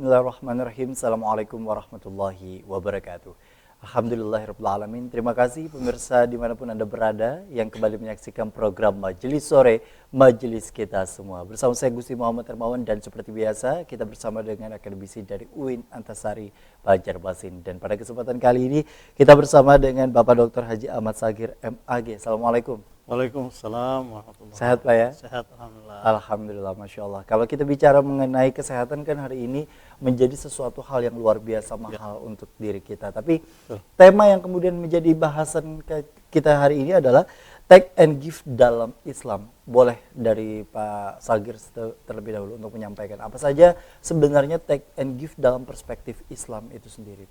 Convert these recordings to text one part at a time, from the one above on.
Bismillahirrahmanirrahim. Assalamualaikum warahmatullahi wabarakatuh. Alhamdulillahirrahmanirrahim. Terima kasih pemirsa dimanapun Anda berada yang kembali menyaksikan program Majelis Sore, Majelis kita semua. Bersama saya Gusti Muhammad Hermawan dan seperti biasa kita bersama dengan akademisi dari UIN Antasari Banjarmasin. Dan pada kesempatan kali ini kita bersama dengan Bapak Dr. Haji Ahmad Sagir MAG. Assalamualaikum. Waalaikumsalam warahmatullahi wabarakatuh. Sehat Pak ya? Sehat, alhamdulillah. Alhamdulillah, Masya Allah. Kalau kita bicara mengenai kesehatan kan hari ini menjadi sesuatu hal yang luar biasa mahal untuk diri kita. Tapi tema yang kemudian menjadi bahasan kita hari ini adalah take and give dalam Islam. Boleh dari Pak Sagir terlebih dahulu untuk menyampaikan apa saja sebenarnya take and give dalam perspektif Islam itu sendiri.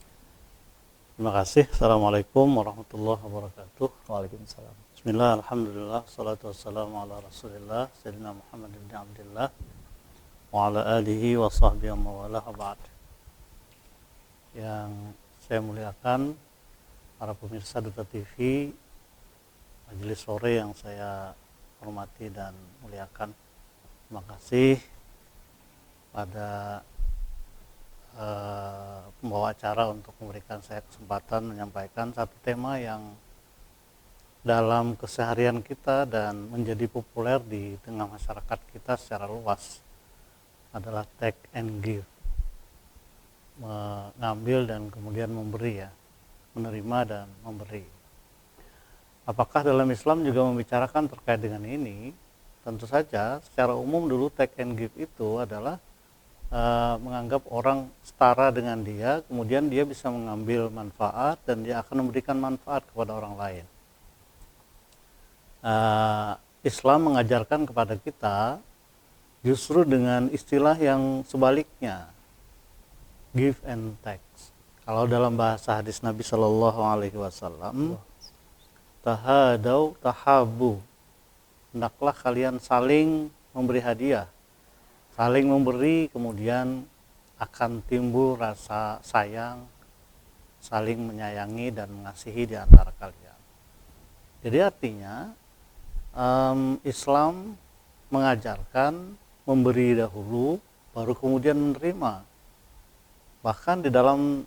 Terima kasih. Assalamualaikum warahmatullahi wabarakatuh. Waalaikumsalam. Bismillah, alhamdulillah, salatu wassalamu ala rasulillah, Sayyidina Muhammad ibn Abdullah, wa ala alihi wa sahbihi wa mawalah ba'd. Yang saya muliakan, para pemirsa Duta TV, Majelis Sore yang saya hormati dan muliakan. Terima kasih pada pembawa acara untuk memberikan saya kesempatan menyampaikan satu tema yang dalam keseharian kita dan menjadi populer di tengah masyarakat kita secara luas adalah take and give, mengambil dan kemudian memberi, ya, menerima dan memberi. Apakah dalam Islam juga membicarakan terkait dengan ini? Tentu saja secara umum dulu take and give itu adalah menganggap orang setara dengan dia, kemudian dia bisa mengambil manfaat dan dia akan memberikan manfaat kepada orang lain. Islam mengajarkan kepada kita justru dengan istilah yang sebaliknya, give and take. Kalau dalam bahasa hadis Nabi Shallallahu Alaihi Wasallam, tahadau tahabu, hendaklah kalian saling memberi hadiah, saling memberi, kemudian akan timbul rasa sayang, saling menyayangi dan mengasihi di antara kalian. Jadi artinya Islam mengajarkan memberi dahulu, baru kemudian menerima. Bahkan di dalam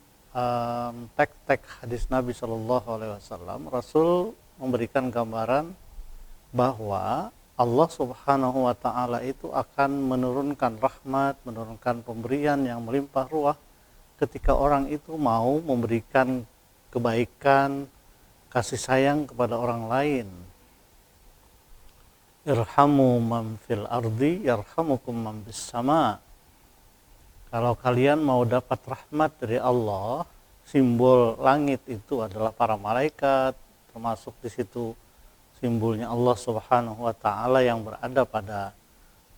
teks hadis Nabi Shallallahu Alaihi Wasallam, Rasul memberikan gambaran bahwa Allah Subhanahu Wa Taala itu akan menurunkan rahmat, menurunkan pemberian yang melimpah ruah ketika orang itu mau memberikan kebaikan, kasih sayang kepada orang lain. Irhamu man fil ardi yarhamukum man bis sama. Kalau kalian mau dapat rahmat dari Allah, simbol langit itu adalah para malaikat, termasuk di situ simbolnya Allah Subhanahu Wa Taala yang berada pada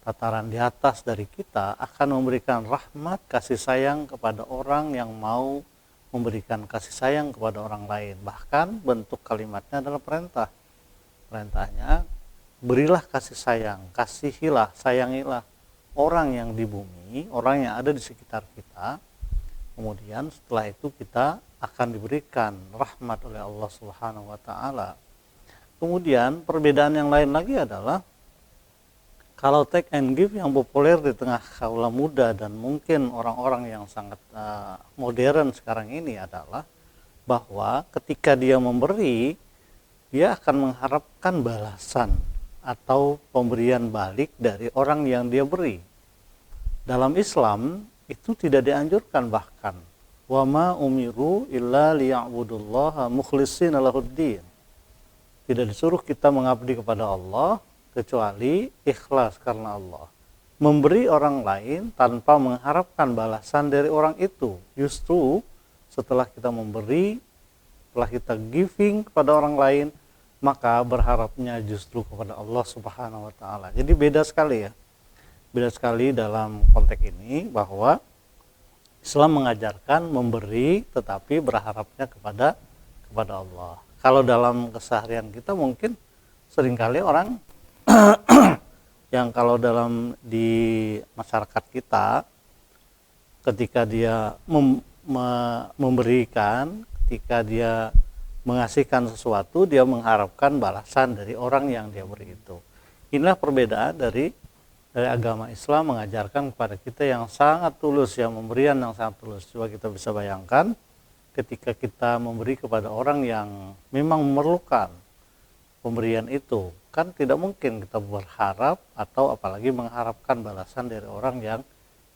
tataran di atas dari kita, akan memberikan rahmat, kasih sayang kepada orang yang mau memberikan kasih sayang kepada orang lain. Bahkan bentuk kalimatnya adalah perintah. Perintahnya, berilah kasih sayang, kasihilah, sayangilah orang yang di bumi, orang yang ada di sekitar kita. Kemudian setelah itu kita akan diberikan rahmat oleh Allah Subhanahu Wa Taala. Kemudian perbedaan yang lain lagi adalah kalau take and give yang populer di tengah kaula muda dan mungkin orang-orang yang sangat modern sekarang ini adalah bahwa ketika dia memberi, dia akan mengharapkan balasan atau pemberian balik dari orang yang dia beri. Dalam Islam itu tidak dianjurkan, bahkan wa ma umiru illa liya'budullaha mukhlishina lahuddin. Tidak disuruh kita mengabdi kepada Allah kecuali ikhlas karena Allah. Memberi orang lain tanpa mengharapkan balasan dari orang itu. Justru setelah kita memberi, setelah kita giving kepada orang lain, maka berharapnya justru kepada Allah Subhanahu Wa Taala. Jadi beda sekali, ya. Beda sekali dalam konteks ini bahwa Islam mengajarkan memberi tetapi berharapnya kepada Allah. Kalau dalam keseharian kita mungkin seringkali orang yang kalau dalam di masyarakat kita ketika dia memberikan, ketika dia mengasihkan sesuatu, dia mengharapkan balasan dari orang yang dia beri itu. Inilah perbedaan dari dari agama Islam mengajarkan kepada kita yang sangat tulus, yang memberian yang sangat tulus. Coba kita bisa bayangkan ketika kita memberi kepada orang yang memang memerlukan pemberian itu, kan tidak mungkin kita berharap atau apalagi mengharapkan balasan dari orang yang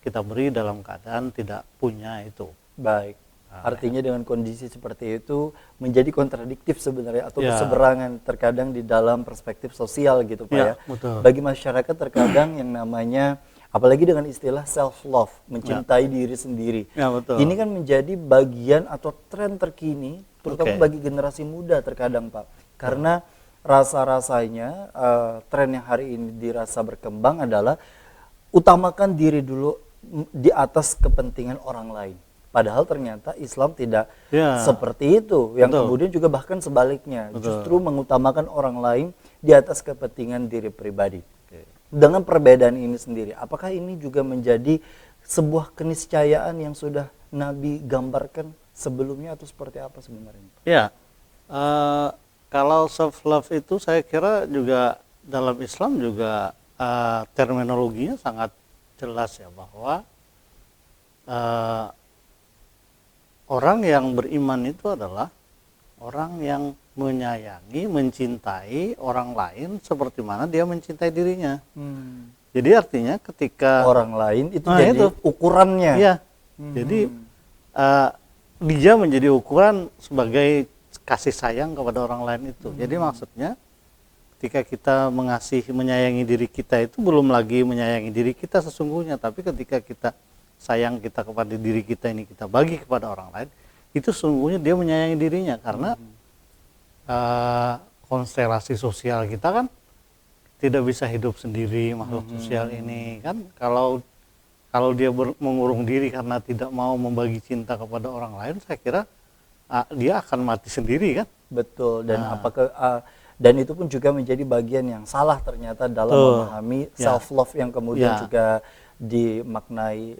kita beri dalam keadaan tidak punya itu. Baik. Artinya dengan kondisi seperti itu menjadi kontradiktif sebenarnya atau Ya. berseberangan terkadang di dalam perspektif sosial gitu Pak ya. Betul. Bagi masyarakat terkadang yang namanya apalagi dengan istilah self love, mencintai diri sendiri. Ya, betul. Ini kan menjadi bagian atau tren terkini terutama Oke. bagi generasi muda terkadang Pak. Karena rasa-rasanya tren yang hari ini dirasa berkembang adalah utamakan diri dulu di atas kepentingan orang lain. Padahal ternyata Islam tidak Ya. seperti itu. Yang Betul. kemudian juga bahkan sebaliknya, Betul. justru mengutamakan orang lain di atas kepentingan diri pribadi. Dengan perbedaan ini sendiri, apakah ini juga menjadi sebuah keniscayaan yang sudah Nabi gambarkan sebelumnya atau seperti apa sebenarnya? Ya, kalau self love itu saya kira juga dalam Islam juga terminologinya sangat jelas ya, bahwa orang yang beriman itu adalah orang yang menyayangi, mencintai orang lain seperti mana dia mencintai dirinya. Jadi artinya ketika Orang lain itu Nah, jadi itu. ukurannya. Iya, jadi dia menjadi ukuran sebagai kasih sayang kepada orang lain itu. Jadi maksudnya ketika kita mengasihi, menyayangi diri kita itu belum lagi menyayangi diri kita sesungguhnya, tapi ketika kita sayang kita kepada diri kita ini kita bagi kepada orang lain, itu sesungguhnya dia menyayangi dirinya, karena konstelasi sosial kita kan tidak bisa hidup sendiri makhluk sosial ini kan. Kalau dia mengurung diri karena tidak mau membagi cinta kepada orang lain, saya kira dia akan mati sendiri kan. Betul. Dan dan itu pun juga menjadi bagian yang salah ternyata dalam memahami self love yang kemudian juga dimaknai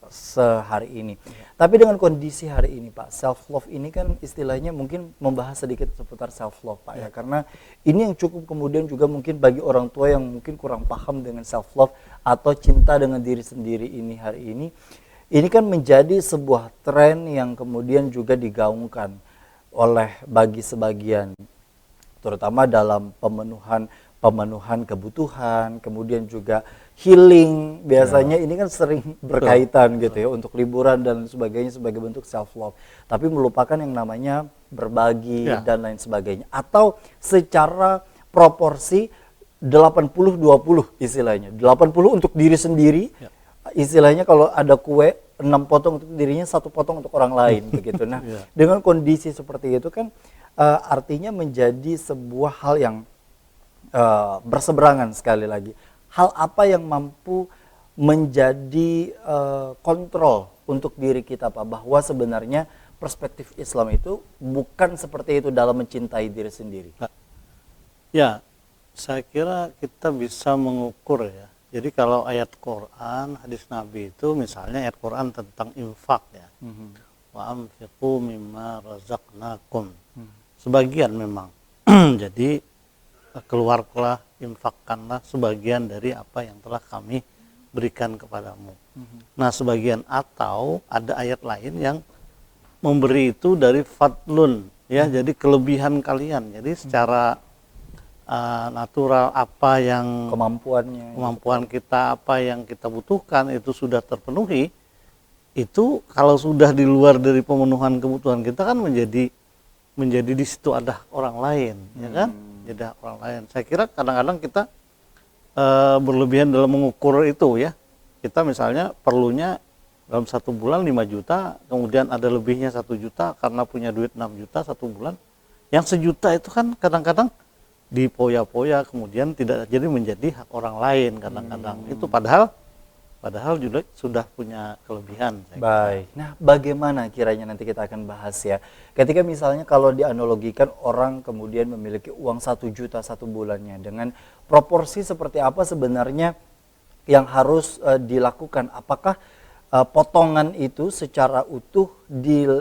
sehari ini. Tapi dengan kondisi hari ini Pak, self love ini kan istilahnya mungkin membahas sedikit seputar self love Pak ya, karena ini yang cukup kemudian juga mungkin bagi orang tua yang mungkin kurang paham dengan self love atau cinta dengan diri sendiri ini hari ini kan menjadi sebuah tren yang kemudian juga digaungkan oleh bagi sebagian, terutama dalam pemenuhan kebutuhan, kemudian juga healing. Biasanya ini kan sering berkaitan gitu ya, untuk liburan dan sebagainya sebagai bentuk self love. Tapi melupakan yang namanya berbagi dan lain sebagainya. Atau secara proporsi 80-20 istilahnya. 80 untuk diri sendiri. Istilahnya kalau ada kue 6 potong untuk dirinya, 1 potong untuk orang lain begitu. Nah, dengan kondisi seperti itu kan artinya menjadi sebuah hal yang berseberangan sekali lagi. Hal apa yang mampu menjadi kontrol untuk diri kita Pak, bahwa sebenarnya perspektif Islam itu bukan seperti itu dalam mencintai diri sendiri? Ya, saya kira kita bisa mengukur ya. Jadi kalau ayat Quran, hadis Nabi itu misalnya ayat Quran tentang infak ya. Wa anfiqu mimma razaqnakum. Sebagian memang. Jadi keluarlah, infakkanlah sebagian dari apa yang telah kami berikan kepadamu. Nah, sebagian, atau ada ayat lain yang memberi itu dari fadlun ya, jadi kelebihan kalian. Jadi secara natural apa yang kemampuan kita, apa yang kita butuhkan itu sudah terpenuhi. Itu kalau sudah di luar dari pemenuhan kebutuhan kita kan menjadi di situ ada orang lain, ya kan? Jadi orang lain. Saya kira kadang-kadang kita berlebihan dalam mengukur itu ya. Kita misalnya perlunya dalam 1 bulan 5 juta, kemudian ada lebihnya 1 juta karena punya duit 6 juta 1 bulan. Yang 1 juta itu kan kadang-kadang dipoya-poya, kemudian tidak jadi menjadi hak orang lain kadang-kadang. Itu padahal juga sudah punya kelebihan. Baik. Nah, bagaimana kiranya nanti kita akan bahas ya. Ketika misalnya kalau dianalogikan orang kemudian memiliki uang 1 juta 1 bulannya, dengan proporsi seperti apa sebenarnya yang harus dilakukan? Apakah potongan itu secara utuh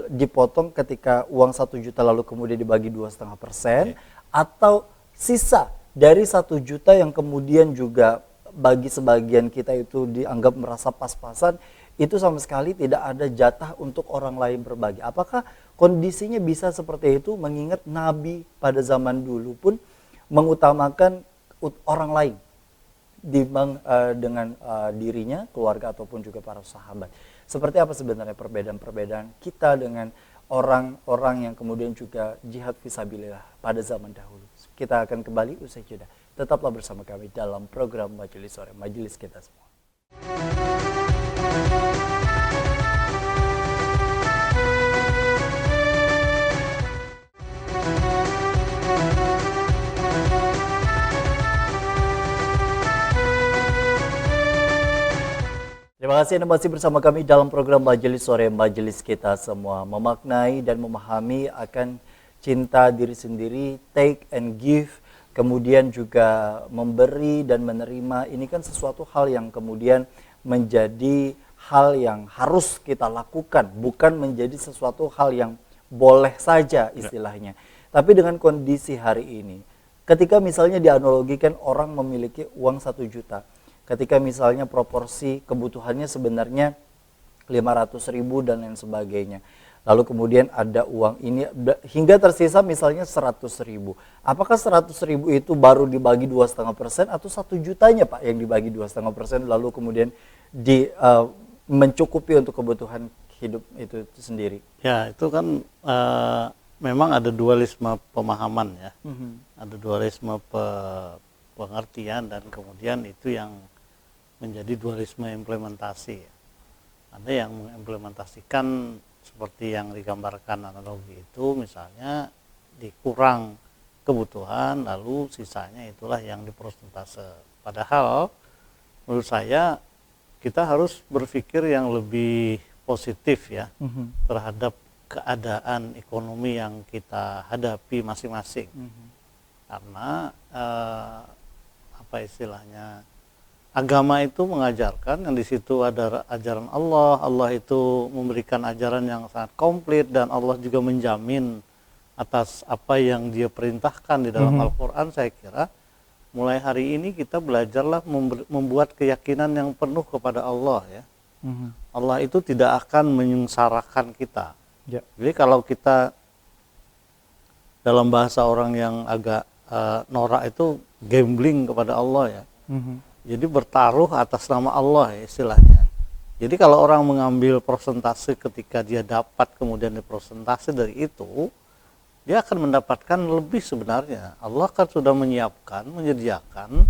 dipotong ketika uang 1 juta lalu kemudian dibagi 2,5%, atau sisa dari 1 juta yang kemudian juga bagi sebagian kita itu dianggap merasa pas-pasan, itu sama sekali tidak ada jatah untuk orang lain berbagi. Apakah kondisinya bisa seperti itu, mengingat Nabi pada zaman dulu pun mengutamakan orang lain dengan dirinya, keluarga ataupun juga para sahabat. Seperti apa sebenarnya perbedaan-perbedaan kita dengan orang-orang yang kemudian juga jihad fisabilillah pada zaman dahulu. Kita akan kembali usai jeda. Tetaplah bersama kami dalam program Majelis Sore, Majelis Kita Semua. Terima kasih Anda masih bersama kami dalam program Majelis Sore, Majelis Kita Semua. Memaknai dan memahami akan cinta diri sendiri, take and give, kemudian juga memberi dan menerima. Ini kan sesuatu hal yang kemudian menjadi hal yang harus kita lakukan, bukan menjadi sesuatu hal yang boleh saja istilahnya. Tapi dengan kondisi hari ini, ketika misalnya dianalogikan orang memiliki uang 1 juta, ketika misalnya proporsi kebutuhannya sebenarnya 500.000 dan lain sebagainya. Lalu kemudian ada uang ini hingga tersisa misalnya 100.000. Apakah 100.000 itu baru dibagi 2,5% atau 1 jutanya Pak yang dibagi 2,5% lalu kemudian mencukupi untuk kebutuhan hidup itu sendiri? Ya, itu kan memang ada dualisme pemahaman ya. Ada dualisme pengertian dan kemudian itu yang menjadi dualisme implementasi. Ada yang mengimplementasikan seperti yang digambarkan analogi itu, misalnya dikurang kebutuhan lalu sisanya itulah yang diprosentase. Padahal menurut saya kita harus berpikir yang lebih positif ya terhadap keadaan ekonomi yang kita hadapi masing-masing. Karena apa istilahnya, agama itu mengajarkan yang di situ ada ajaran Allah. Allah itu memberikan ajaran yang sangat komplit dan Allah juga menjamin atas apa yang Dia perintahkan di dalam Al-Qur'an. Saya kira mulai hari ini kita belajarlah membuat keyakinan yang penuh kepada Allah ya. Allah itu tidak akan menyengsarakan kita. Jadi kalau kita dalam bahasa orang yang agak norak itu gambling kepada Allah ya. Jadi bertaruh atas nama Allah ya istilahnya. Jadi kalau orang mengambil persentase ketika dia dapat kemudian diprosentase dari itu, dia akan mendapatkan lebih sebenarnya. Allah kan sudah menyediakan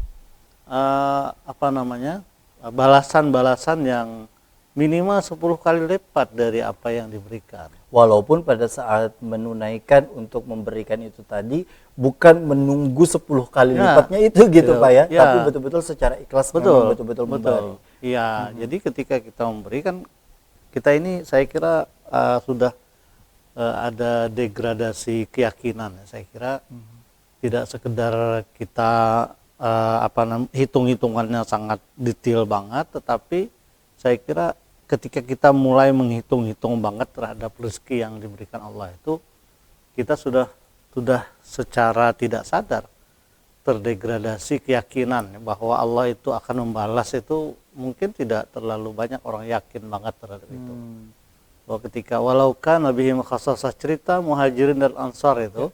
balasan-balasan yang minimal 10 kali lipat dari apa yang diberikan. Walaupun pada saat menunaikan untuk memberikan itu tadi bukan menunggu 10 kali lipatnya itu gitu Pak ya, tapi betul-betul secara ikhlas betul-betul memberi. Iya, jadi ketika kita memberikan, kita ini saya kira sudah ada degradasi keyakinan. Saya kira tidak sekedar kita hitung-hitungannya sangat detail banget, tetapi saya kira ketika kita mulai menghitung-hitung banget terhadap rezeki yang diberikan Allah itu, kita sudah secara tidak sadar terdegradasi keyakinan bahwa Allah itu akan membalas itu. Mungkin tidak terlalu banyak orang yakin banget terhadap itu. Bahwa ketika walaukan Nabi Muhammad cerita Muhajirin dan Ansar itu,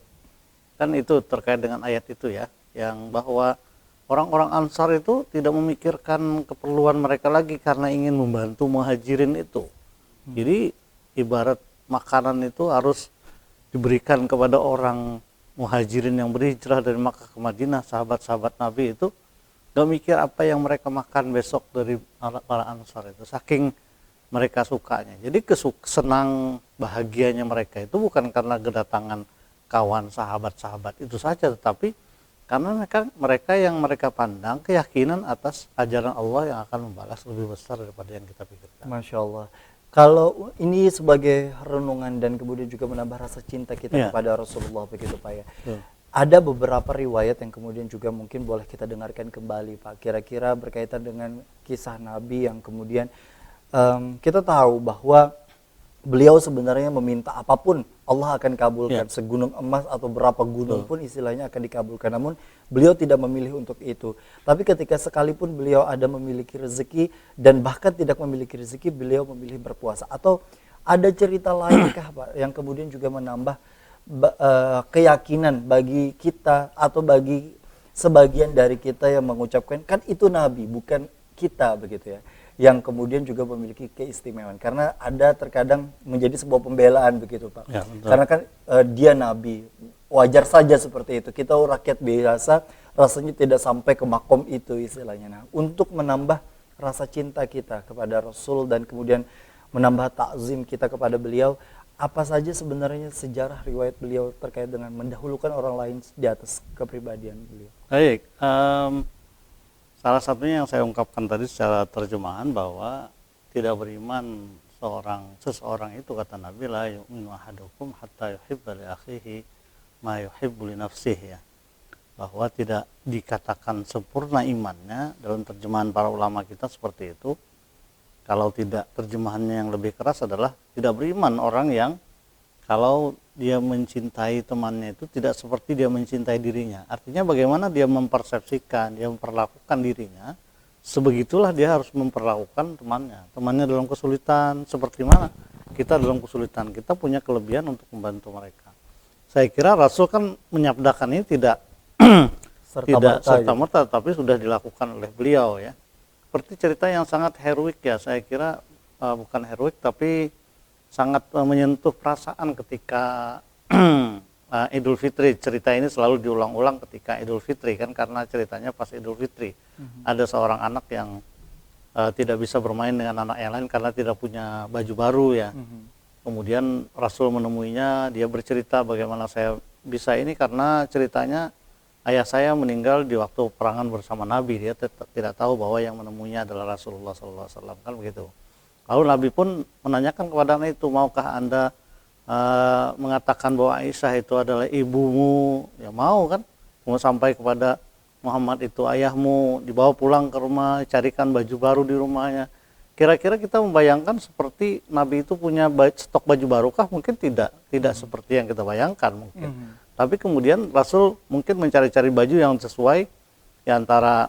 kan itu terkait dengan ayat itu ya, yang bahwa orang-orang Ansar itu tidak memikirkan keperluan mereka lagi karena ingin membantu Muhajirin itu. Jadi ibarat makanan itu harus diberikan kepada orang Muhajirin yang berhijrah dari Makkah ke Madinah, sahabat-sahabat Nabi itu gak mikir apa yang mereka makan besok dari para Ansar itu, saking mereka sukanya. Jadi senang bahagianya mereka itu bukan karena kedatangan kawan sahabat-sahabat itu saja, tetapi karena mereka yang mereka pandang keyakinan atas ajaran Allah yang akan membalas lebih besar daripada yang kita pikirkan. Masya Allah. Kalau ini sebagai renungan dan kemudian juga menambah rasa cinta kita kepada Rasulullah begitu Pak ya. Ada beberapa riwayat yang kemudian juga mungkin boleh kita dengarkan kembali Pak. Kira-kira berkaitan dengan kisah Nabi yang kemudian kita tahu bahwa beliau sebenarnya meminta apapun Allah akan kabulkan, Ya. segunung emas atau berapa gunung pun istilahnya akan dikabulkan. Namun beliau tidak memilih untuk itu. Tapi ketika sekalipun beliau ada memiliki rezeki dan bahkan tidak memiliki rezeki, beliau memilih berpuasa. Atau ada cerita lainkah Pak yang kemudian juga menambah keyakinan bagi kita atau bagi sebagian dari kita yang mengucapkan kan itu nabi bukan kita begitu ya, yang kemudian juga memiliki keistimewaan karena ada terkadang menjadi sebuah pembelaan begitu Pak. Ya, betul. Karena kan dia nabi, wajar saja seperti itu. Kita rakyat biasa rasanya tidak sampai ke makom itu istilahnya. Nah, untuk menambah rasa cinta kita kepada Rasul dan kemudian menambah takzim kita kepada beliau, apa saja sebenarnya sejarah riwayat beliau terkait dengan mendahulukan orang lain di atas kepribadian beliau? Baik, salah satunya yang saya ungkapkan tadi secara terjemahan bahwa tidak beriman seseorang itu kata Nabi la yu'minu ahadukum hatta yuhibba li akhihi ma yuhibbu li nafsihi ya. Bahwa tidak dikatakan sempurna imannya, dalam terjemahan para ulama kita seperti itu. Kalau tidak, terjemahannya yang lebih keras adalah tidak beriman orang yang kalau dia mencintai temannya itu tidak seperti dia mencintai dirinya. Artinya bagaimana dia mempersepsikan, dia memperlakukan dirinya, sebegitulah dia harus memperlakukan temannya. Temannya dalam kesulitan, seperti mana kita dalam kesulitan, kita punya kelebihan untuk membantu mereka. Saya kira Rasul kan menyabdakan ini tidak serta-merta, tapi sudah dilakukan oleh beliau ya. Seperti cerita yang sangat heroik ya, saya kira bukan heroik tapi sangat menyentuh perasaan ketika Idul Fitri. Cerita ini selalu diulang-ulang ketika Idul Fitri kan, karena ceritanya pas Idul Fitri. Ada seorang anak yang tidak bisa bermain dengan anak yang lain karena tidak punya baju baru ya. Kemudian Rasul menemuinya, dia bercerita bagaimana saya bisa ini karena ceritanya ayah saya meninggal di waktu perangan bersama Nabi. Dia tidak tahu bahwa yang menemuinya adalah Rasulullah SAW kan begitu. Lalu Nabi pun menanyakan kepada anak itu, maukah anda mengatakan bahwa Aisyah itu adalah ibumu? Ya mau kan. Mau sampai kepada Muhammad itu ayahmu, dibawa pulang ke rumah, carikan baju baru di rumahnya. Kira-kira kita membayangkan seperti Nabi itu punya stok baju baru kah? Mungkin tidak seperti yang kita bayangkan mungkin. Tapi kemudian Rasul mungkin mencari-cari baju yang sesuai ya, antara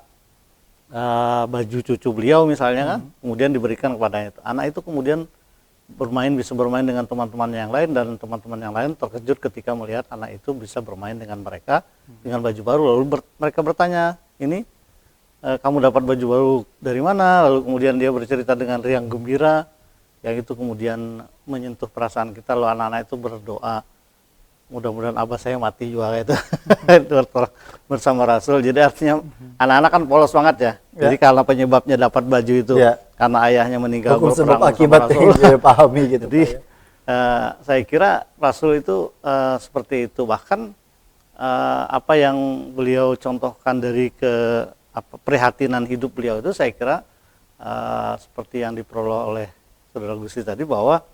baju cucu beliau misalnya kan, kemudian diberikan kepada itu. Anak itu kemudian bisa bermain dengan teman-teman yang lain, dan teman-teman yang lain terkejut ketika melihat anak itu bisa bermain dengan mereka dengan baju baru. Lalu mereka bertanya, ini kamu dapat baju baru dari mana? Lalu kemudian dia bercerita dengan riang gembira, yang itu kemudian menyentuh perasaan kita. Lalu anak-anak itu berdoa, mudah-mudahan abah saya mati juga itu bersama Rasul. Jadi artinya anak-anak kan polos banget ya. Jadi karena penyebabnya dapat baju itu karena ayahnya meninggal berperang bersama Rasul. Pahami gitu. Jadi saya kira Rasul itu seperti itu. Bahkan apa yang beliau contohkan dari keprihatinan hidup beliau itu, saya kira seperti yang diperoleh oleh Saudara Gusti tadi, bahwa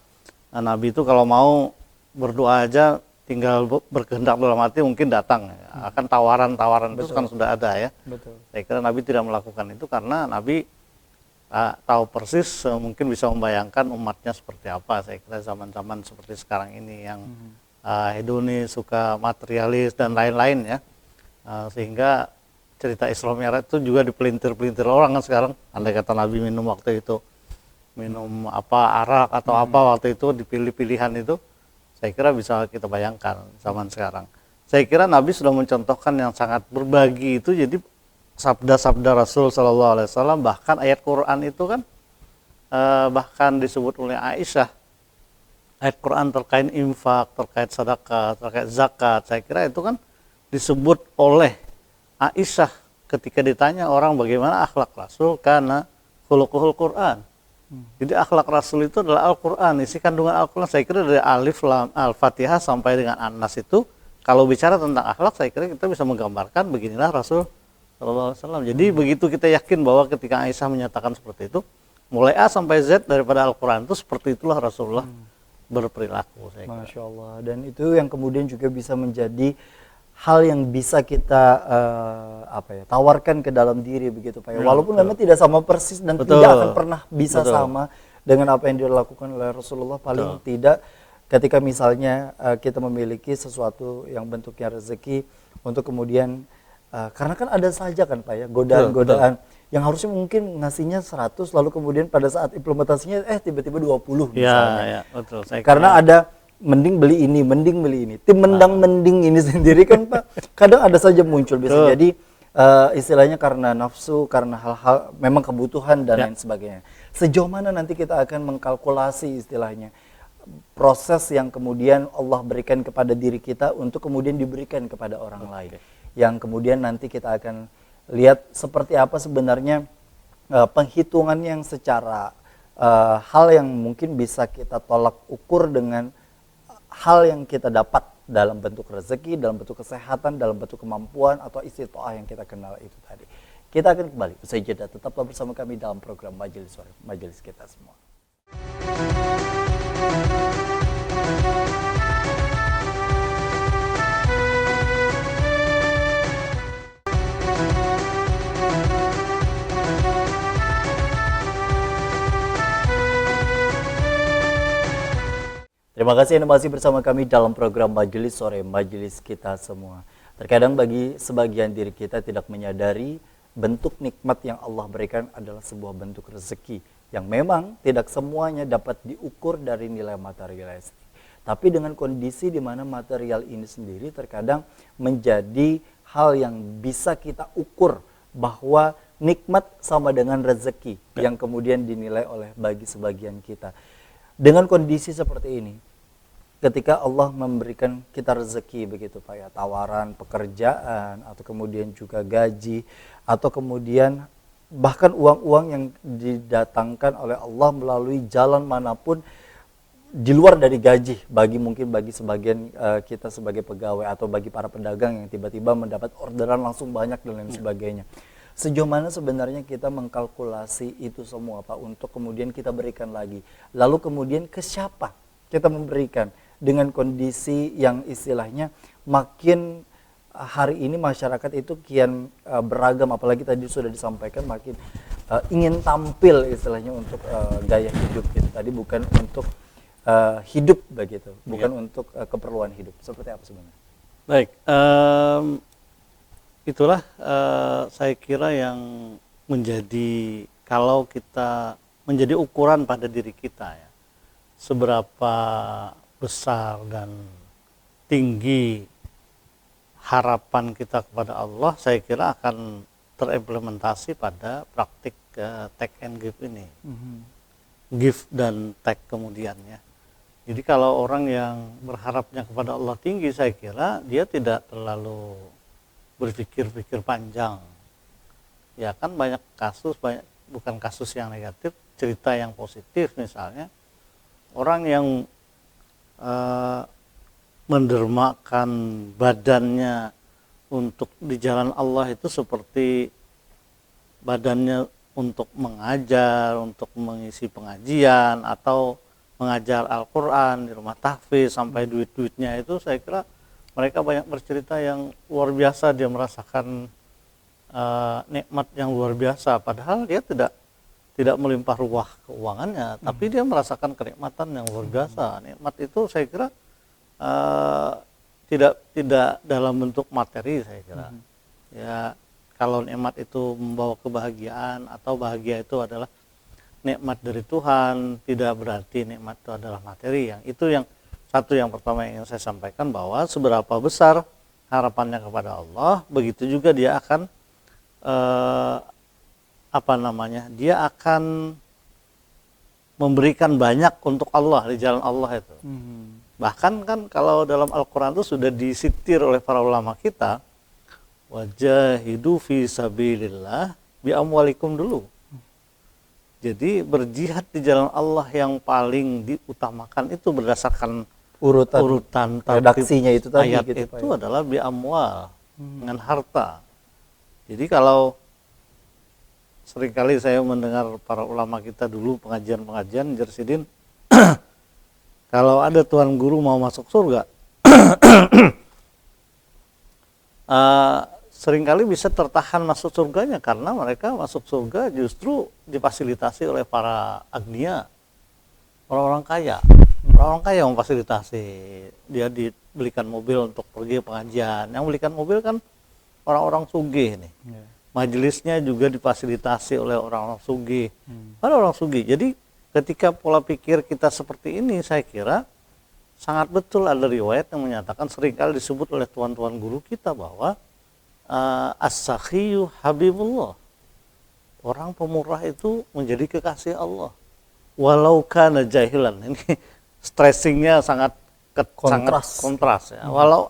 Nabi itu kalau mau berdoa aja tinggal berkehendak dalam hati mungkin datang. Akan tawaran-tawaran itu kan sudah ada ya. Betul. Saya kira Nabi tidak melakukan itu karena Nabi tahu persis, mungkin bisa membayangkan umatnya seperti apa. Saya kira zaman-zaman seperti sekarang ini yang hedonis, suka materialis dan lain-lain ya. Sehingga cerita Isra Mi'raj itu juga dipelintir-pelintir orang kan sekarang. Andai kata Nabi minum waktu itu, minum arak atau apa waktu itu, dipilih pilihan itu, saya kira bisa kita bayangkan zaman sekarang. Saya kira Nabi sudah mencontohkan yang sangat berbagi itu. Jadi sabda-sabda Rasul SAW, bahkan ayat Quran itu kan bahkan disebut oleh Aisyah, ayat Quran terkait infak, terkait sedekah, terkait zakat. Saya kira itu kan disebut oleh Aisyah ketika ditanya orang bagaimana akhlak Rasul, karena khuluquhul Quran. Jadi akhlak Rasul itu adalah Al-Quran, isi kandungan Al-Quran. Saya kira dari Alif Lam Al-Fatihah sampai dengan An-Nas itu, kalau bicara tentang akhlak, saya kira kita bisa menggambarkan beginilah Rasul SAW. Jadi begitu kita yakin bahwa ketika Aisyah menyatakan seperti itu, mulai A sampai Z daripada Al-Quran itu seperti itulah Rasulullah berperilaku. Saya kira. Masya Allah. Dan itu yang kemudian juga bisa menjadi hal yang bisa kita tawarkan ke dalam diri begitu Pak. Walaupun memang tidak sama persis dan tidak akan pernah bisa sama dengan apa yang dilakukan oleh Rasulullah. Paling tidak ketika misalnya kita memiliki sesuatu yang bentuknya rezeki untuk kemudian karena kan ada saja kan Pak ya godaan-godaan yang harusnya mungkin ngasihnya 100 lalu kemudian pada saat implementasinya tiba-tiba 20 misalnya. Ya, betul. Karena ada mending beli ini. Tim mending ini sendiri kan Pak, kadang ada saja muncul bisa jadi istilahnya karena nafsu, karena hal-hal memang kebutuhan dan lain sebagainya. Sejauh mana nanti kita akan mengkalkulasi istilahnya proses yang kemudian Allah berikan kepada diri kita untuk kemudian diberikan kepada orang lain. Yang kemudian nanti kita akan lihat seperti apa sebenarnya penghitungan yang secara hal yang mungkin bisa kita tolak ukur dengan hal yang kita dapat dalam bentuk rezeki, dalam bentuk kesehatan, dalam bentuk kemampuan atau istitoah yang kita kenal itu tadi. Kita akan kembali usai jeda, tetaplah bersama kami dalam program Majelis Sore, Majelis Kita Semua. Terima kasih Anda masih bersama kami dalam program Majelis Sore, Majelis Kita Semua. Terkadang bagi sebagian diri kita tidak menyadari bentuk nikmat yang Allah berikan adalah sebuah bentuk rezeki yang memang tidak semuanya dapat diukur dari nilai materialistik. Tapi dengan kondisi di mana material ini sendiri terkadang menjadi hal yang bisa kita ukur bahwa nikmat sama dengan rezeki yang kemudian dinilai oleh bagi sebagian kita. Dengan kondisi seperti ini, ketika Allah memberikan kita rezeki begitu Pak ya, tawaran pekerjaan atau kemudian juga gaji atau kemudian bahkan uang-uang yang didatangkan oleh Allah melalui jalan manapun di luar dari gaji mungkin bagi sebagian kita sebagai pegawai atau bagi para pedagang yang tiba-tiba mendapat orderan langsung banyak dan lain sebagainya. Sejauh mana sebenarnya kita mengkalkulasi itu semua Pak untuk kemudian kita berikan lagi. Lalu kemudian ke siapa kita memberikan? Dengan kondisi yang istilahnya makin hari ini masyarakat itu kian beragam, apalagi tadi sudah disampaikan makin ingin tampil istilahnya untuk gaya hidup gitu. Tadi bukan untuk hidup begitu, bukan untuk keperluan hidup. Seperti apa sebenarnya? Baik, itulah saya kira yang menjadi, kalau kita menjadi ukuran pada diri kita ya, seberapa besar dan tinggi harapan kita kepada Allah, saya kira akan terimplementasi pada praktik take and give ini. Give dan take kemudiannya. Jadi kalau orang yang berharapnya kepada Allah tinggi, saya kira dia tidak terlalu berpikir-pikir panjang. Ya kan banyak kasus, bukan kasus yang negatif, cerita yang positif misalnya. Orang yang mendermakan badannya untuk di jalan Allah itu seperti badannya untuk mengajar, untuk mengisi pengajian atau mengajar Al-Quran di rumah tahfiz sampai duit-duitnya itu, saya kira mereka banyak bercerita yang luar biasa, dia merasakan nikmat yang luar biasa, padahal dia tidak melimpah ruah keuangannya, tapi dia merasakan kenikmatan yang luar biasa. Nikmat itu saya kira tidak dalam bentuk materi, saya kira. Ya, kalau nikmat itu membawa kebahagiaan atau bahagia itu adalah nikmat dari Tuhan, tidak berarti nikmat itu adalah materi. Yang itu yang satu, yang pertama yang ingin saya sampaikan, bahwa seberapa besar harapannya kepada Allah, begitu juga dia akan dia akan memberikan banyak untuk Allah, di jalan Allah itu. Bahkan kan kalau dalam Al-Quran itu sudah disitir oleh para ulama kita, wajahidu fi sabilillah bi amwalikum dulu. Jadi berjihad di jalan Allah yang paling diutamakan itu berdasarkan urutan redaksinya itu tadi ayat gitu, itu adalah bi amwal, dengan harta. Jadi kalau seringkali saya mendengar para ulama kita dulu pengajian Jersidin, kalau ada tuan guru mau masuk surga, seringkali bisa tertahan masuk surganya karena mereka masuk surga justru difasilitasi oleh para agnia, orang-orang kaya. Orang kaya memfasilitasi, dia dibelikan mobil untuk pergi pengajian. Yang belikan mobil kan orang-orang sugih nih. Majelisnya juga difasilitasi oleh orang-orang sugih. Ada orang sugih. Jadi ketika pola pikir kita seperti ini, saya kira sangat betul ada riwayat yang menyatakan, seringkali disebut oleh tuan-tuan guru kita bahwa as-sakhiyu habibullah. Orang pemurah itu menjadi kekasih Allah. Walau kana jahilan. Ini stressingnya sangat kontras ya. Walau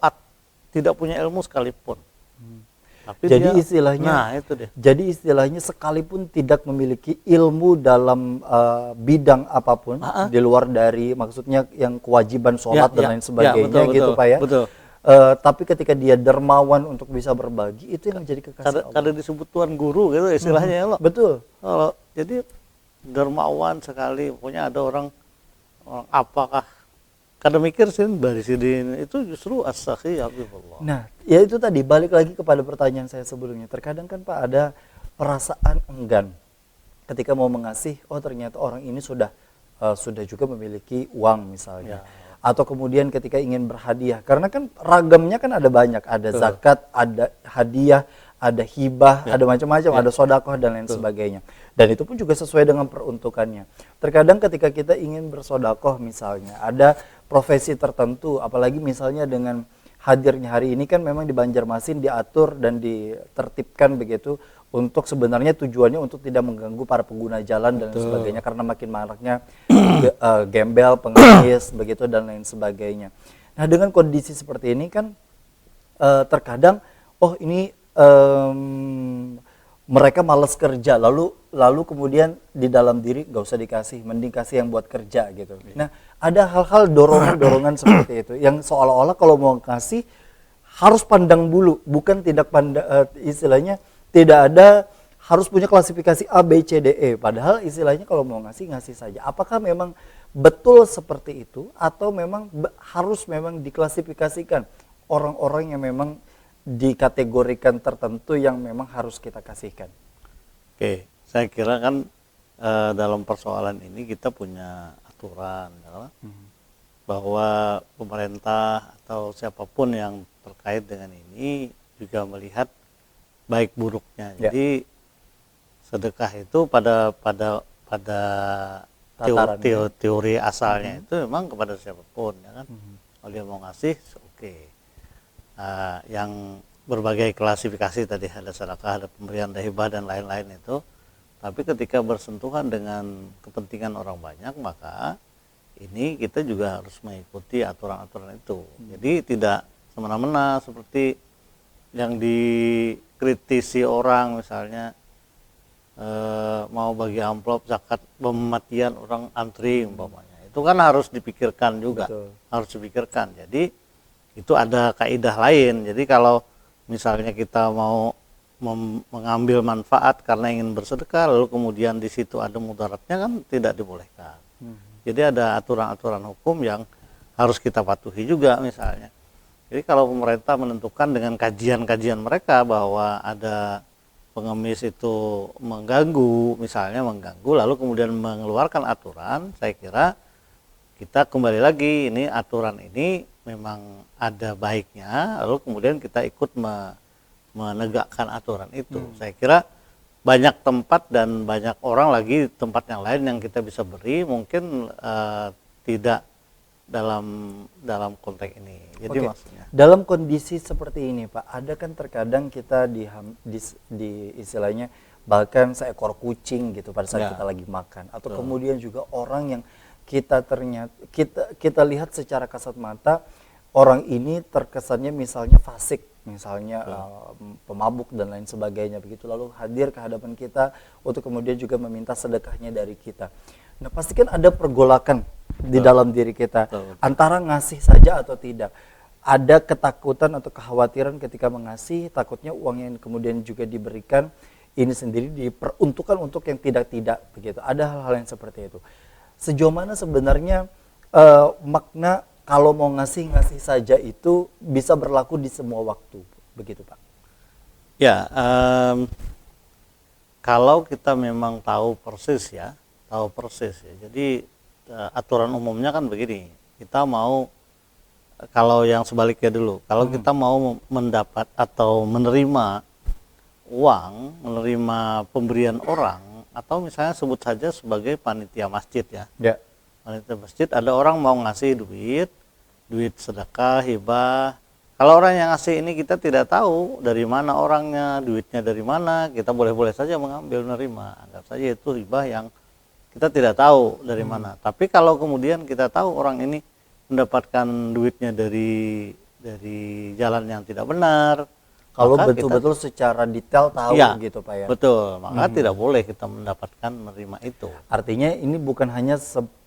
tidak punya ilmu sekalipun. Tapi Jadi dia, istilahnya, nah itu deh. jadi istilahnya sekalipun tidak memiliki ilmu dalam bidang apapun di luar dari maksudnya yang kewajiban sholat dan lain sebagainya, gitu Pak ya. Betul. Tapi ketika dia dermawan untuk bisa berbagi, itu yang menjadi kekasih Allah. Kadang disebut tuan guru gitu istilahnya ya loh. Betul. Jadi dermawan sekali, pokoknya ada orang apakah kadang mikir sih Barisidin itu justru as-sakhi habibullah. Nah, ya itu tadi balik lagi kepada pertanyaan saya sebelumnya. Terkadang kan Pak ada perasaan enggan ketika mau mengasih, oh ternyata orang ini sudah juga memiliki uang misalnya. Atau kemudian ketika ingin berhadiah, karena kan ragamnya kan ada banyak, ada zakat, ada hadiah, ada hibah, ada macam-macam, ada sodakoh dan lain sebagainya. Dan itu pun juga sesuai dengan peruntukannya. Terkadang ketika kita ingin bersodakoh misalnya, ada profesi tertentu, apalagi misalnya dengan hadirnya hari ini kan memang di Banjarmasin diatur dan ditertibkan begitu untuk sebenarnya tujuannya untuk tidak mengganggu para pengguna jalan dan lain sebagainya, karena makin maraknya gembel, pengemis begitu dan lain sebagainya. Nah, dengan kondisi seperti ini kan terkadang ini mereka malas kerja, lalu kemudian di dalam diri gak usah dikasih, mending kasih yang buat kerja gitu. Nah, ada hal-hal dorongan-dorongan seperti itu yang seolah-olah kalau mau kasih harus pandang bulu, bukan tidak pandang, istilahnya tidak ada harus punya klasifikasi A, B, C, D, E. Padahal istilahnya kalau mau ngasih saja. Apakah memang betul seperti itu atau memang harus memang diklasifikasikan orang-orang yang memang dikategorikan tertentu yang memang harus kita kasihkan? Oke, saya kira kan dalam persoalan ini kita punya aturan bahwa pemerintah atau siapapun yang terkait dengan ini juga melihat baik buruknya. Jadi sedekah itu pada teori asalnya itu memang kepada siapapun, ya kan. Kalau dia mau ngasih, oke. Yang berbagai klasifikasi tadi, ada sedekah, ada pemberian, ada hibah dan lain-lain itu. Tapi ketika bersentuhan dengan kepentingan orang banyak, maka ini kita juga harus mengikuti aturan-aturan itu. Jadi tidak semena-mena seperti yang dikritisi orang, misalnya mau bagi amplop zakat pematian orang antri umpamanya. Itu kan harus dipikirkan juga. Betul. Harus dipikirkan. Jadi itu ada kaidah lain. Jadi kalau misalnya kita mau mengambil manfaat karena ingin bersedekah, lalu kemudian di situ ada mudaratnya, kan tidak dibolehkan. Jadi ada aturan-aturan hukum yang harus kita patuhi juga misalnya. Jadi kalau pemerintah menentukan dengan kajian-kajian mereka bahwa ada pengemis itu mengganggu, misalnya mengganggu, lalu kemudian mengeluarkan aturan, saya kira kita kembali lagi, ini aturan ini memang ada baiknya, lalu kemudian kita ikut menegakkan aturan itu. Saya kira banyak tempat dan banyak orang lagi tempat yang lain yang kita bisa beri, mungkin tidak dalam konteks ini. Jadi maksudnya dalam kondisi seperti ini Pak, ada kan terkadang kita di istilahnya bahkan seekor kucing gitu pada saat kita lagi makan, atau kemudian juga orang yang kita lihat secara kasat mata orang ini terkesannya misalnya fasik, misalnya pemabuk dan lain sebagainya begitu, lalu hadir ke hadapan kita untuk kemudian juga meminta sedekahnya dari kita. Nah, pasti kan ada pergolakan di dalam diri kita antara ngasih saja atau tidak. Ada ketakutan atau kekhawatiran ketika mengasih, takutnya uang yang kemudian juga diberikan ini sendiri diperuntukkan untuk yang tidak-tidak begitu. Ada hal-hal yang seperti itu. Sejauh mana sebenarnya makna kalau mau ngasih saja itu bisa berlaku di semua waktu, begitu Pak? Ya, kalau kita memang tahu persis ya. Jadi aturan umumnya kan begini, kita mau, kalau yang sebaliknya dulu, kalau kita mau mendapat atau menerima uang, menerima pemberian orang, atau misalnya sebut saja sebagai panitia masjid ya. Ya. Panitia masjid, ada orang mau ngasih duit sedekah, hibah. Kalau orang yang ngasih ini kita tidak tahu dari mana orangnya, duitnya dari mana, kita boleh-boleh saja mengambil, menerima. Anggap saja itu hibah yang kita tidak tahu dari mana. Tapi kalau kemudian kita tahu orang ini mendapatkan duitnya dari jalan yang tidak benar, Kalau maka betul-betul secara detail tahu ya, gitu Pak ya. betul, maka tidak boleh kita mendapatkan menerima itu. Artinya ini bukan hanya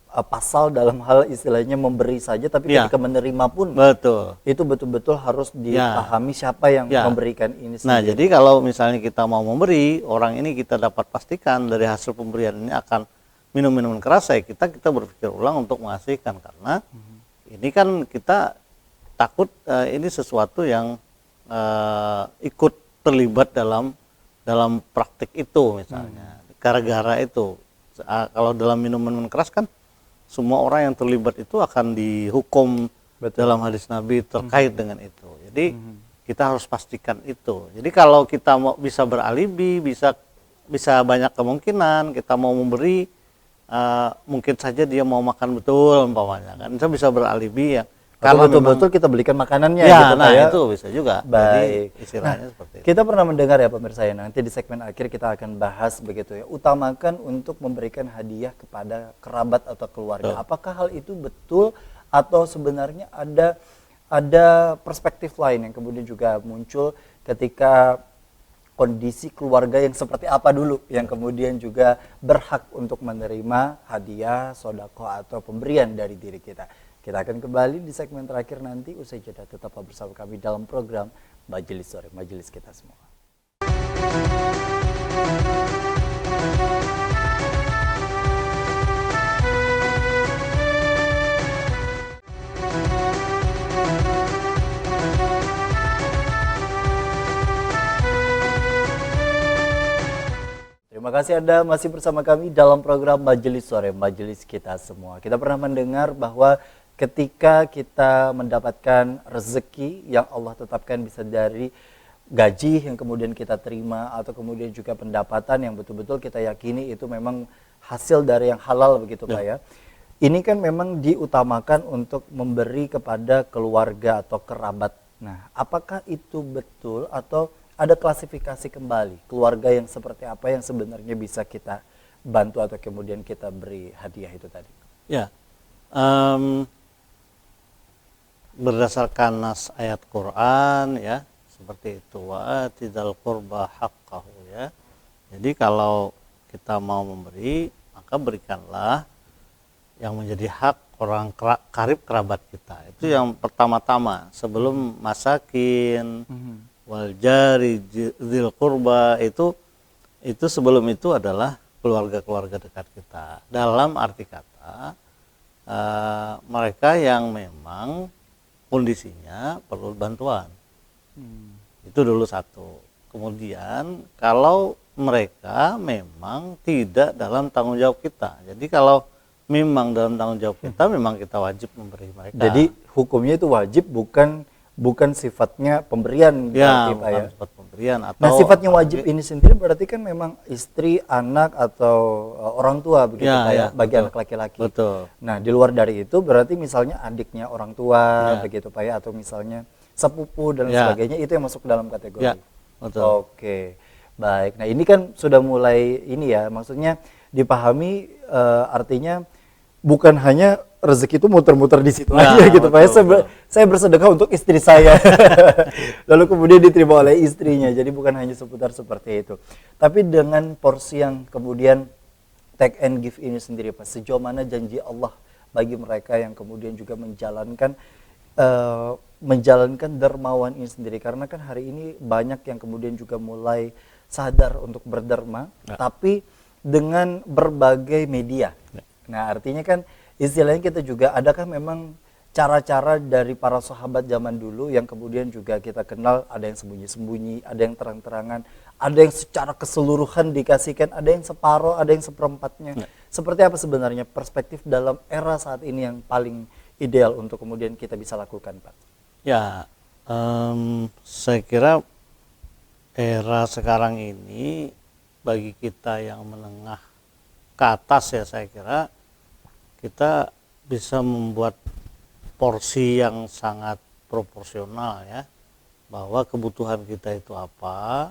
pasal dalam hal istilahnya memberi saja, tapi Ya. ketika menerima pun Betul. itu betul-betul harus dipahami siapa yang Ya. memberikan ini Nah, sendiri. jadi kalau misalnya kita mau memberi, orang ini kita dapat pastikan dari hasil pemberian ini akan minum minuman keras, kita berpikir ulang untuk mengasihkan, karena ini kan kita takut ini sesuatu yang ikut terlibat dalam praktik itu misalnya, gara-gara itu. Kalau dalam minuman keras kan semua orang yang terlibat itu akan dihukum. Betul. Dalam hadis Nabi terkait dengan itu. Jadi kita harus pastikan itu. Jadi kalau kita mau bisa beralibi, bisa banyak kemungkinan kita mau memberi, mungkin saja dia mau makan betul umpamanya kan, kita bisa beralibi ya. Kalau betul-betul kita belikan makanannya ya, gitu nah Pak ya. itu bisa juga. Baik. Jadi istilahnya seperti itu. Kita pernah mendengar ya pemirsa ya, nanti di segmen akhir kita akan bahas begitu ya, utamakan untuk memberikan hadiah kepada kerabat atau keluarga. Apakah hal itu betul atau sebenarnya ada perspektif lain yang kemudian juga muncul ketika kondisi keluarga yang seperti apa dulu yang kemudian juga berhak untuk menerima hadiah, sodako atau pemberian dari diri kita. Kita akan kembali di segmen terakhir nanti, usai jeda. Tetaplah bersama kami dalam program Majelis Sore, Majelis Kita Semua. Terima kasih Anda masih bersama kami dalam program Majelis Sore, Majelis Kita Semua. Kita pernah mendengar bahwa ketika kita mendapatkan rezeki yang Allah tetapkan, bisa dari gaji yang kemudian kita terima atau kemudian juga pendapatan yang betul-betul kita yakini itu memang hasil dari yang halal begitu Pak ya. Ini kan memang diutamakan untuk memberi kepada keluarga atau kerabat. Nah, apakah itu betul atau ada klasifikasi kembali keluarga yang seperti apa yang sebenarnya bisa kita bantu atau kemudian kita beri hadiah itu tadi? Ya, berdasarkan nas ayat Quran ya, seperti itu, wa atidal qurba haqqahu ya. Jadi kalau kita mau memberi, maka berikanlah yang menjadi hak orang karib kerabat kita. Itu yang pertama-tama sebelum masakin, wal jari dzil qurba, itu sebelum itu adalah keluarga-keluarga dekat kita. Dalam arti kata mereka yang memang kondisinya perlu bantuan. Itu dulu satu. Kemudian kalau mereka memang tidak dalam tanggung jawab kita. Jadi kalau memang dalam tanggung jawab kita, memang kita wajib memberi mereka. Jadi hukumnya itu wajib, bukan sifatnya pemberian ya, berarti, Pak, bukan ya? sifat pemberian. Atau Nah, sifatnya wajib ini sendiri berarti kan memang istri, anak atau orang tua begitu Ya, Pak ya, ya, bagi betul. anak laki-laki. Betul. Nah, di luar dari itu berarti misalnya adiknya orang tua begitu Pak ya, atau misalnya sepupu dan Ya. sebagainya, itu yang masuk dalam kategori. Ya, betul. Oke. Baik. Nah, ini kan sudah mulai ini ya, maksudnya dipahami artinya bukan hanya rezeki itu muter-muter di situ Ya, aja gitu Pak ya. betul, Saya bersedekah untuk istri saya. Lalu kemudian diterima oleh istrinya. Jadi bukan hanya seputar seperti itu. Tapi dengan porsi yang kemudian take and give ini sendiri Pak, sejauh mana janji Allah bagi mereka yang kemudian juga menjalankan dermawan ini sendiri, karena kan hari ini banyak yang kemudian juga mulai sadar untuk berderma, tapi dengan berbagai media. Nah, artinya kan istilahnya kita juga, adakah memang cara-cara dari para sahabat zaman dulu yang kemudian juga kita kenal, ada yang sembunyi-sembunyi, ada yang terang-terangan, ada yang secara keseluruhan dikasihkan, ada yang separuh, ada yang seperempatnya. Seperti apa sebenarnya perspektif dalam era saat ini yang paling ideal untuk kemudian kita bisa lakukan, Pak? Ya, saya kira era sekarang ini bagi kita yang menengah ke atas ya, saya kira kita bisa membuat porsi yang sangat proporsional ya, bahwa kebutuhan kita itu apa.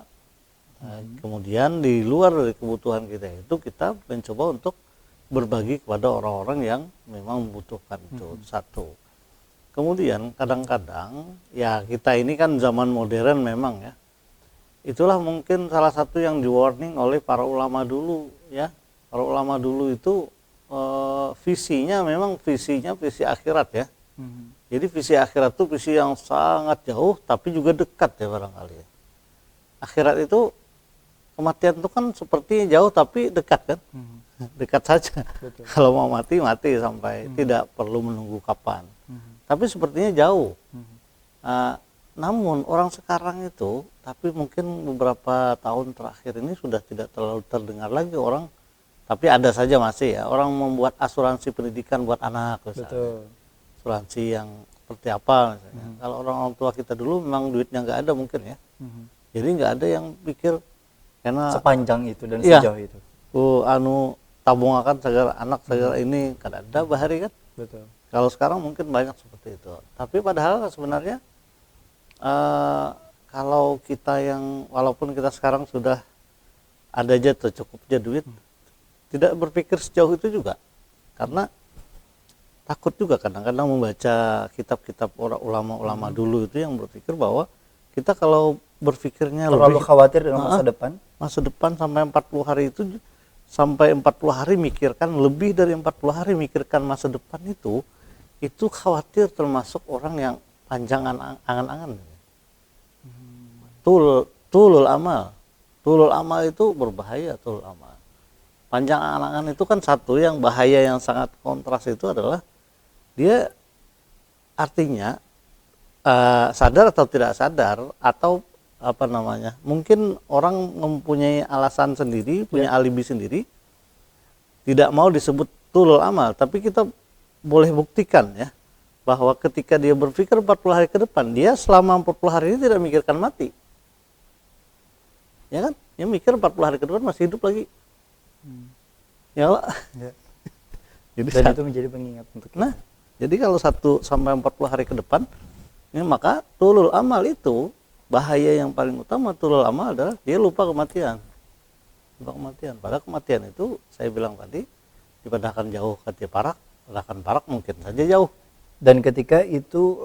Kemudian di luar dari kebutuhan kita itu kita mencoba untuk berbagi kepada orang-orang yang memang membutuhkan itu. Satu. Kemudian kadang-kadang ya kita ini kan zaman modern memang ya. Itulah mungkin salah satu yang di-warning oleh para ulama dulu ya. Para ulama dulu itu visinya memang visi akhirat ya. Jadi visi akhirat itu visi yang sangat jauh tapi juga dekat ya barangkali. Akhirat itu, kematian itu kan seperti jauh tapi dekat kan. Dekat saja. Betul. Kalau mau mati sampai tidak perlu menunggu kapan. Tapi sepertinya jauh. Namun orang sekarang itu, tapi mungkin beberapa tahun terakhir ini sudah tidak terlalu terdengar lagi orang, tapi ada saja masih ya, orang membuat asuransi pendidikan buat anak misalnya. Betul. Asuransi yang seperti apa misalnya. Kalau orang tua kita dulu memang duitnya nggak ada mungkin ya. Jadi nggak ada yang pikir karena Sepanjang itu dan iya, sejauh itu. tabung akan segar anak segar ini kan ada bahari kan. Betul. Kalau sekarang mungkin banyak seperti itu. Tapi padahal sebenarnya kalau kita yang walaupun kita sekarang sudah ada aja tuh cukupnya duit, tidak berpikir sejauh itu juga. Karena takut juga kadang-kadang membaca kitab-kitab orang ulama-ulama dulu itu yang berpikir bahwa kita kalau berpikirnya Terlalu lebih khawatir dengan masa depan. sampai 40 hari itu sampai 40 hari mikirkan, lebih dari 40 hari mikirkan masa depan itu khawatir, termasuk orang yang panjang angan-angan. Tulul amal itu berbahaya. Tulul amal, panjang angan-angan itu kan satu yang bahaya yang sangat kontras itu adalah dia artinya sadar atau tidak sadar atau apa namanya, mungkin orang mempunyai alasan sendiri, punya alibi sendiri, tidak mau disebut tulul amal, tapi kita boleh buktikan ya bahwa ketika dia berpikir 40 hari ke depan, dia selama 40 hari ini tidak memikirkan mati. Ya kan? Dia mikir 40 hari ke depan masih hidup lagi. Ya Allah. Ya. Jadi Dan itu menjadi pengingat untuk kita. Nah, jadi kalau 1 sampai 40 hari ke depan, ini maka tulul amal itu bahaya yang paling utama. Tulul amal adalah dia lupa kematian. Lupa kematian. Padahal kematian itu saya bilang tadi dipadahkan jauh ke parak, padahkan parak mungkin saja jauh. Dan ketika itu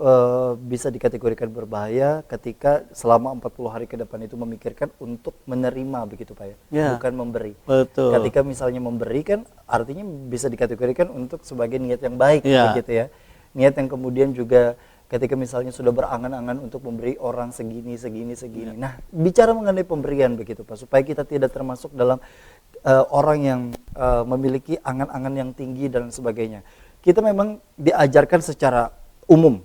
bisa dikategorikan berbahaya ketika selama 40 hari ke depan itu memikirkan untuk menerima begitu Pak ya, Ya. bukan memberi. Betul. Ketika misalnya memberi kan artinya bisa dikategorikan untuk sebagai niat yang baik Ya. begitu ya. Niat yang kemudian juga ketika misalnya sudah berangan-angan untuk memberi orang segini. Ya. Nah, bicara mengenai pemberian begitu Pak, supaya kita tidak termasuk dalam orang yang memiliki angan-angan yang tinggi dan sebagainya. Kita memang diajarkan secara umum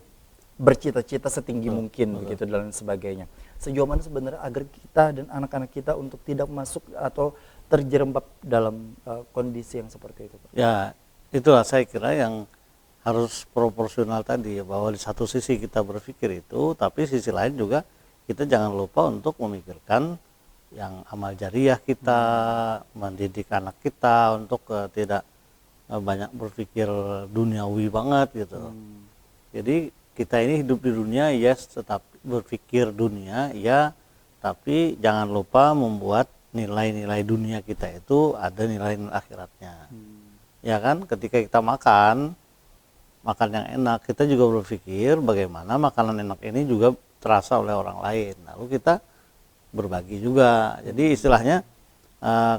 bercita-cita setinggi mungkin begitu dan sebagainya. Sejauh mana sebenarnya agar kita dan anak-anak kita untuk tidak masuk atau terjerembab dalam kondisi yang seperti itu Pak? Ya, itulah saya kira yang harus proporsional tadi, bahwa di satu sisi kita berpikir itu, tapi sisi lain juga kita jangan lupa untuk memikirkan yang amal jariah kita, mendidik anak kita untuk tidak banyak berpikir duniawi banget gitu. Jadi kita ini hidup di dunia, yes, tetap berpikir dunia, ya, tapi jangan lupa membuat nilai-nilai dunia kita itu ada nilai akhiratnya. Ya kan, ketika kita makan yang enak, kita juga berpikir bagaimana makanan enak ini juga terasa oleh orang lain. Lalu kita berbagi juga. Jadi istilahnya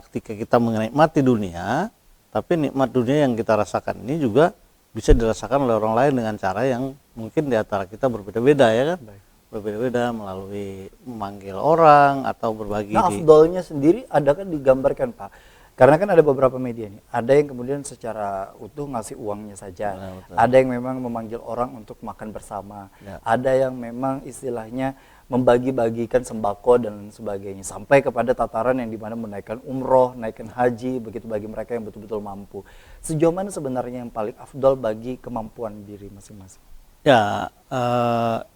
ketika kita menikmati dunia, tapi nikmat dunia yang kita rasakan ini juga bisa dirasakan oleh orang lain dengan cara yang mungkin di antara kita berbeda-beda ya kan. Berbeda-beda melalui memanggil orang atau berbagi. Nah, afdolnya sendiri ada kan digambarkan Pak. Karena kan ada beberapa media nih, ada yang kemudian secara utuh ngasih uangnya saja, ada yang memang memanggil orang untuk makan bersama, ada yang memang istilahnya membagi-bagikan sembako dan sebagainya sampai kepada tataran yang dimana menaikkan umroh, naikkan haji, begitu bagi mereka yang betul-betul mampu. Sejauh mana sebenarnya yang paling afdol bagi kemampuan diri masing-masing? Ya,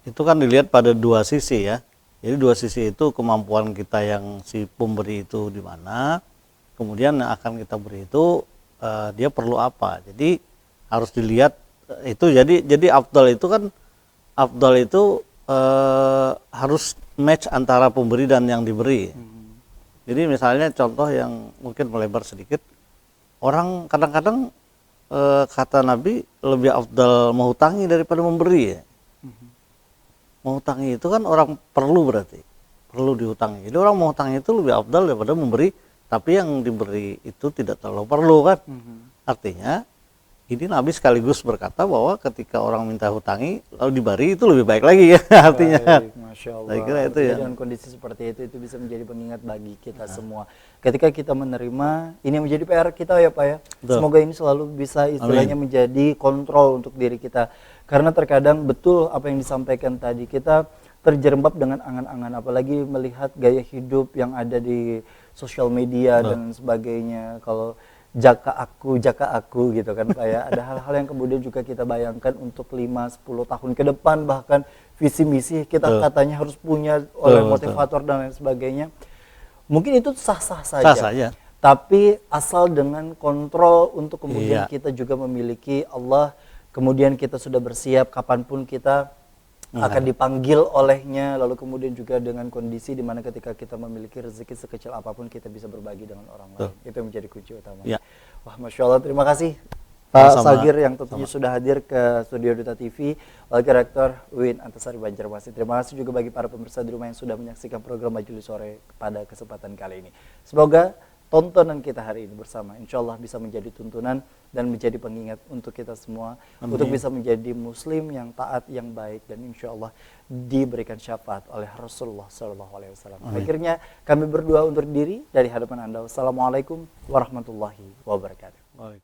itu kan dilihat pada dua sisi ya. Jadi dua sisi itu kemampuan kita yang si pemberi itu di mana, kemudian yang akan kita beri itu dia perlu apa. Jadi harus dilihat itu. Jadi afdal itu harus match antara pemberi dan yang diberi. Jadi misalnya contoh yang mungkin melebar sedikit, orang kadang-kadang kata Nabi lebih afdal menghutangi daripada memberi ya. Menghutangi itu kan orang perlu, berarti perlu dihutangi. Jadi orang menghutangi itu lebih afdal daripada memberi, tapi yang diberi itu tidak terlalu perlu kan. Artinya ini Nabi sekaligus berkata bahwa ketika orang minta hutangi lalu diberi itu lebih baik lagi ya. Artinya Baik, Masya Allah. saya kira itu ya. Dengan kondisi seperti itu bisa menjadi pengingat bagi kita semua. Ketika kita menerima, ini yang menjadi PR kita ya Pak ya. Betul. Semoga ini selalu bisa istilahnya menjadi kontrol untuk diri kita. Karena terkadang betul apa yang disampaikan tadi, kita terjerembab dengan angan-angan, apalagi melihat gaya hidup yang ada di sosial media dan sebagainya. Kalau jaka aku gitu kan Pak ya. Ada hal-hal yang kemudian juga kita bayangkan untuk 5-10 tahun ke depan, bahkan visi misi kita katanya harus punya oleh motivator dan lain sebagainya. Mungkin itu sah-sah saja. Sah saja. Tapi asal dengan kontrol untuk kemudian kita juga memiliki Allah, kemudian kita sudah bersiap kapanpun kita akan dipanggil olehnya, lalu kemudian juga dengan kondisi di mana ketika kita memiliki rezeki sekecil apapun kita bisa berbagi dengan orang lain. Itu yang menjadi kunci utama. Ya. Wah, Masya Allah, terima kasih Pak Sama-sama. Sagir yang tentunya sudah hadir ke Studio Duta TV, Wakil Rektor UIN Antasari Banjarmasin. Terima kasih juga bagi para pemirsa di rumah yang sudah menyaksikan program Majelis Sore pada kesempatan kali ini. Semoga tontonan kita hari ini bersama insya Allah bisa menjadi tuntunan dan menjadi pengingat untuk kita semua. Amin. Untuk bisa menjadi muslim yang taat, yang baik, dan insya Allah diberikan syafaat oleh Rasulullah SAW. Akhirnya kami berdua undur diri dari hadapan Anda. Wassalamualaikum warahmatullahi wabarakatuh.